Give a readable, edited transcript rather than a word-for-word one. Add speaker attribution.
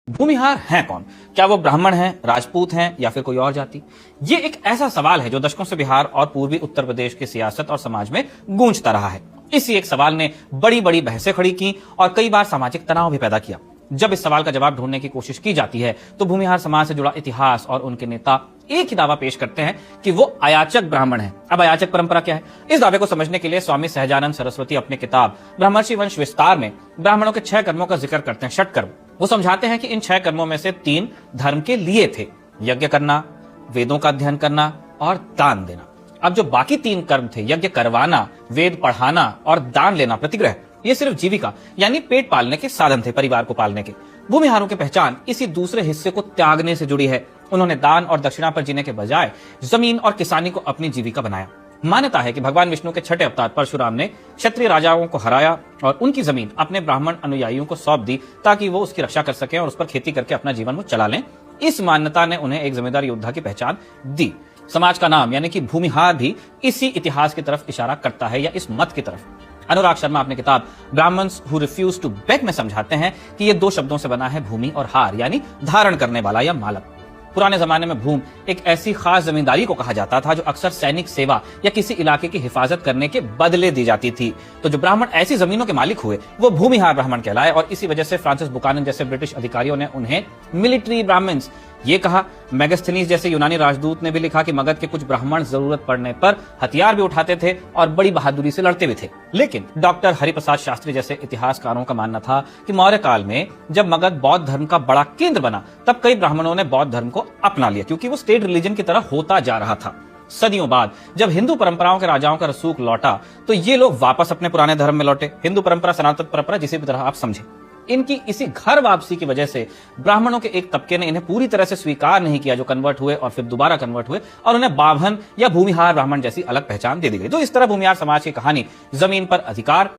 Speaker 1: भूमिहार हैं कौन? क्या वो ब्राह्मण हैं, राजपूत हैं या फिर कोई और जाति? ये एक ऐसा सवाल है जो दशकों से बिहार और पूर्वी उत्तर प्रदेश की सियासत और समाज में गूंजता रहा है। इसी एक सवाल ने बड़ी बड़ी बहसें खड़ी की और कई बार सामाजिक तनाव भी पैदा किया। जब इस सवाल का जवाब ढूंढने की कोशिश की जाती है तो भूमिहार समाज से जुड़ा इतिहास और उनके नेता एक ही दावा पेश करते हैं कि वो अयाचक ब्राह्मण हैं। अब अयाचक परंपरा क्या है? इस दावे को समझने के लिए स्वामी सहजानंद सरस्वती अपनी किताब ब्रह्मर्षि वंश विस्तार में ब्राह्मणों के 6 कर्मों का जिक्र करते हैं, षट कर्म। वो समझाते हैं कि इन 6 कर्मों में से 3 धर्म के लिए थे, यज्ञ करना, वेदों का अध्ययन करना और दान देना। अब जो बाकी 3 कर्म थे, यज्ञ करवाना, वेद पढ़ाना और दान लेना, प्रतिग्रह, ये सिर्फ जीविका यानी पेट पालने के साधन थे, परिवार को पालने के। भूमिहारों की पहचान इसी दूसरे हिस्से को त्यागने से जुड़ी है। उन्होंने दान और दक्षिणा पर जीने के बजाय जमीन और किसानी को अपनी जीविका बनाया। मान्यता है कि भगवान विष्णु के 6ठे अवतार परशुराम ने क्षत्रिय राजाओं को हराया और उनकी जमीन अपने ब्राह्मण अनुयायियों को सौंप दी ताकि वो उसकी रक्षा कर सकें और उस पर खेती करके अपना जीवन वो चला लें। इस मान्यता ने उन्हें एक जिम्मेदार योद्धा की पहचान दी। समाज का नाम यानी कि भूमिहार भी इसी इतिहास की तरफ इशारा करता है या इस मत की तरफ। अनुराग शर्मा अपनी किताब Brahmins who refuse to beg में समझाते हैं कि ये 2 शब्दों से बना है, भूमि और हार यानी धारण करने वाला या मालक। पुराने जमाने में भूम एक ऐसी खास जमींदारी को कहा जाता था जो अक्सर सैनिक सेवा या किसी इलाके की हिफाजत करने के बदले दी जाती थी। तो जो ब्राह्मण ऐसी जमीनों के मालिक हुए वो भूमिहार ब्राह्मण कहलाए और इसी वजह से फ्रांसिस बुकानन जैसे ब्रिटिश अधिकारियों ने उन्हें मिलिट्री ब्राह्मण्स ये कहा। मेगास्थनीज जैसे यूनानी राजदूत ने भी लिखा कि मगध के कुछ ब्राह्मण जरूरत पड़ने पर हथियार भी उठाते थे और बड़ी बहादुरी से लड़ते भी थे। लेकिन डॉक्टर हरिप्रसाद शास्त्री जैसे इतिहासकारों का मानना था कि मौर्य काल में जब मगध बौद्ध धर्म का बड़ा केंद्र बना तब कई ब्राह्मणों ने बौद्ध धर्म को अपना लिया क्योंकि वो स्टेट रिलीजन की तरह होता जा रहा था। सदियों बाद जब हिंदू परंपराओं के राजाओं का रसूख लौटा तो ये लोग वापस अपने पुराने धर्म में लौटे। हिंदू परंपरा, सनातन परंपरा, जिसे भी तरह आप समझे। इनकी इसी घर वापसी की वजह से ब्राह्मणों के एक तबके ने इन्हें पूरी तरह से स्वीकार नहीं किया, जो कन्वर्ट हुए और फिर दोबारा कन्वर्ट हुए और उन्हें बाभन या भूमिहार ब्राह्मण जैसी अलग पहचान दे दी गई। तो इस तरह भूमिहार समाज की कहानी जमीन पर अधिकार